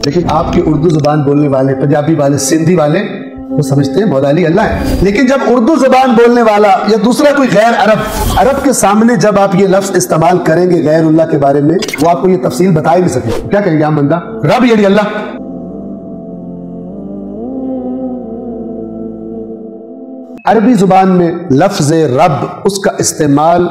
لیکن آپ کے اردو زبان بولنے والے، پنجابی والے، سندھی والے وہ سمجھتے ہیں مولا علی اللہ ہے. لیکن جب اردو زبان بولنے والا یا دوسرا کوئی غیر عرب کے سامنے جب آپ یہ لفظ استعمال کریں گے غیر اللہ کے بارے میں، وہ آپ کو یہ تفصیل بتا ہی نہیں سکے. کیا کہیں گے عام بندہ؟ رب یعنی اللہ. عربی زبان میں لفظ رب اس کا استعمال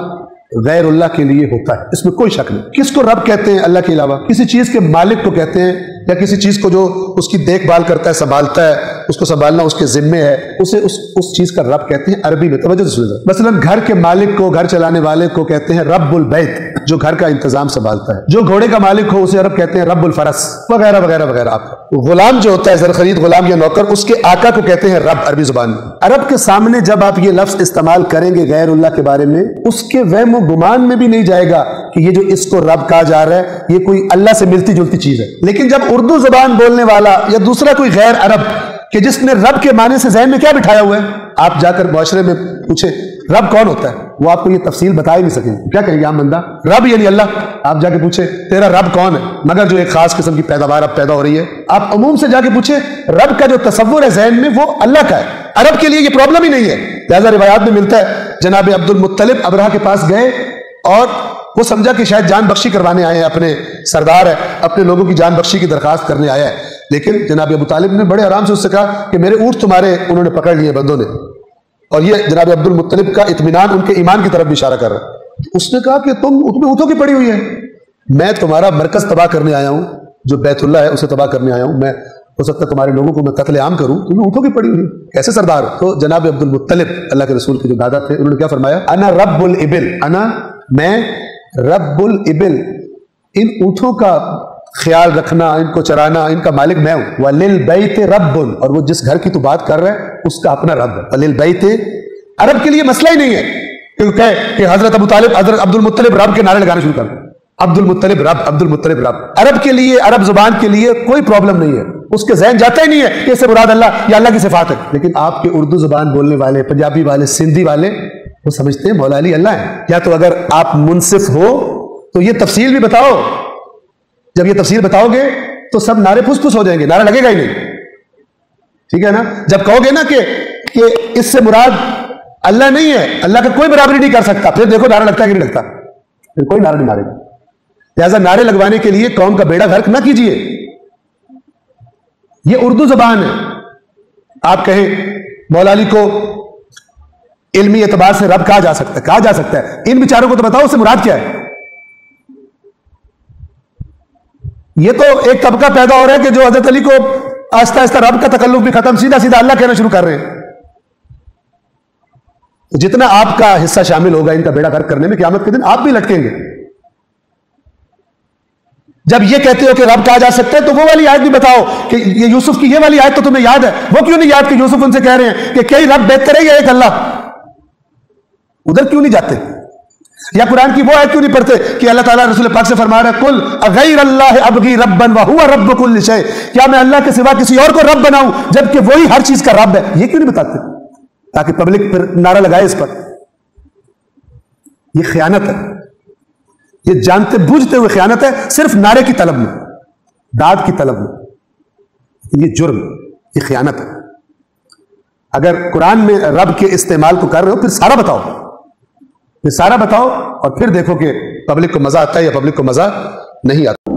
غیر اللہ کے لیے ہوتا ہے، اس میں کوئی شک نہیں. کس کو رب کہتے ہیں اللہ کے علاوہ؟ کسی چیز کے مالک کو کہتے ہیں، یا کسی چیز کو جو اس کی دیکھ بھال کرتا ہے، سنبھالتا ہے، اس کو سنبھالنا اس کے ذمے ہے، اسے اس چیز کا رب کہتے ہیں عربی میں. توجہ سے سنیں. مثلا گھر کے مالک کو، گھر چلانے والے کو کہتے ہیں رب البیت، جو گھر کا انتظام سنبھالتا ہے. جو گھوڑے کا مالک ہو اسے عرب کہتے ہیں رب الفرس، وغیرہ وغیرہ وغیرہ. آپ غلام جو ہوتا ہے زر خرید غلام یا نوکر، اس کے آقا کو کہتے ہیں رب عربی زبان میں. عرب کے سامنے جب آپ یہ لفظ استعمال کریں گے غیر اللہ کے بارے میں، اس کے وہم و گمان میں بھی نہیں جائے گا کہ یہ جو اس کو رب کہا جا رہا ہے یہ کوئی اللہ سے ملتی جلتی چیز ہے. لیکن جب اردو زبان بولنے والا یا دوسرا کوئی غیر عرب کہ جس نے رب کے معنی سے ذہن میں کیا بٹھایا ہوا ہے، آپ جا کر معاشرے میں پوچھیں رب کون ہوتا ہے، وہ آپ کو یہ تفصیل بتا ہی نہیں سکیں. کیا کہیں گے عام بندہ؟ رب یعنی اللہ. آپ جا کے پوچھیں تیرا رب کون ہے، مگر جو ایک خاص قسم کی پیداوار اب پیدا ہو رہی ہے. آپ عموم سے جا کے پوچھیں رب کا جو تصور ہے ذہن میں وہ اللہ کا ہے. عرب کے لیے یہ پرابلم ہی نہیں ہے. لہذا روایات میں ملتا ہے جناب عبد المطلب ابرہہ کے پاس گئے اور وہ سمجھا کہ شاید جان بخشی کروانے آئے ہیں، اپنے سردار ہے، اپنے لوگوں کی جان بخشی کی درخواست کرنے آیا ہے. لیکن جناب ابو طالب نے بڑے آرام سے اس سے کہا کہ میرے اونٹ تمہارے انہوں نے پکڑ لیے بندوں نے. اور یہ جناب عبد المطلب کا اطمینان ان کے ایمان کی طرف بھی اشارہ کر رہا ہے. اس نے کہا کہ تم اونٹوں کی پڑی ہوئی ہے، میں تمہارا مرکز تباہ کرنے آیا ہوں، جو بیت اللہ ہے اسے تباہ کرنے آیا ہوں. میں ہو سکتا ہے تمہارے لوگوں کو میں قتل عام کروں، تمہیں اونٹوں کی پڑی ہوئی کیسے سردار؟ تو جناب عبد المطلب اللہ کے رسول کے جو دادا تھے انہوں نے کیا فرمایا؟ انا رب الابل، انا میں رب الابل، ان اونٹوں کا خیال رکھنا، ان کو چرانا، ان کا مالک میں ہوں. وَلِلْبَيْتِ رَبٌ، اور وہ جس گھر کی تو بات کر رہا ہے اس کا اپنا رب ہے. وَلِلْبَيْتِ، عرب کے لیے مسئلہ ہی نہیں ہے کہ حضرت ابو طالب حضرت عبد المطلب رب کے نعرے لگانا شروع کر دیں. عبد المطلب رب، عبد المطلب رب. عرب کے لیے، عرب زبان کے لیے کوئی پرابلم نہیں ہے، اس کے ذہن جاتا ہی نہیں ہے کہ اس سے مراد اللہ یا اللہ کی صفات ہے. لیکن آپ کے اردو زبان بولنے والے، پنجابی والے، سندھی والے وہ سمجھتے ہیں مولا علی اللہ ہے. یا تو اگر آپ منصف ہو تو یہ تفصیل بھی بتاؤ. جب یہ تفصیل بتاؤ گے تو سب نعرے پھس پھس ہو جائیں گے، نعرہ لگے گا ہی نہیں. ٹھیک ہے نا؟ جب کہو گے نا کہ اس سے مراد اللہ نہیں ہے، اللہ کا کوئی برابری نہیں کر سکتا، پھر دیکھو نعرہ لگتا ہے کہ نہیں لگتا، پھر کوئی نعرہ نہیں مارے گا. لہذا نعرے لگوانے کے لیے قوم کا بیڑا غرق نہ کیجیے. یہ اردو زبان ہے. آپ کہیں مولا علی کو علمی اعتبار سے رب کہا جا سکتا ہے، کہا جا سکتا ہے. ان بیچاروں کو تو بتاؤ اس سے مراد کیا ہے. یہ تو ایک طبقہ پیدا ہو رہا ہے کہ جو حضرت علی کو آہستہ آہستہ رب کا تکلف بھی ختم، سیدھا سیدھا اللہ کہنا شروع کر رہے ہیں. جتنا آپ کا حصہ شامل ہوگا ان کا بیڑا غرق کرنے میں، قیامت کے دن آپ بھی لٹکیں گے. جب یہ کہتے ہو کہ رب کہا جا سکتا ہے تو وہ والی آیت بھی بتاؤ کہ یہ یوسف کی یہ والی آیت تو تمہیں یاد ہے، وہ کیوں نہیں یاد کہ یوسف ان سے کہہ رہے ہیں کہ کئی رب بہتر ہے یا ایک اللہ؟ ادھر کیوں نہیں جاتے؟ یا قرآن کی وہ آیت کیوں نہیں پڑھتے کہ اللہ تعالیٰ رسول پاک سے فرما رہا ہے قل اغیر اللہ ابغی ربا وہو رب کل شیء، کیا میں اللہ کے سوا کسی اور کو رب بناؤں جبکہ وہی ہر چیز کا رب ہے؟ یہ کیوں نہیں بتاتے تاکہ پبلک پھر نعرہ لگائے اس پر؟ یہ خیانت ہے، یہ جانتے بوجھتے ہوئے خیانت ہے، صرف نعرے کی طلب میں، داد کی طلب میں. یہ جرم، یہ خیانت ہے. اگر قرآن میں رب کے استعمال کو کر رہے ہو پھر سارا بتاؤ، پھر سارا بتاؤ، اور پھر دیکھو کہ پبلک کو مزہ آتا ہے یا پبلک کو مزہ نہیں آتا.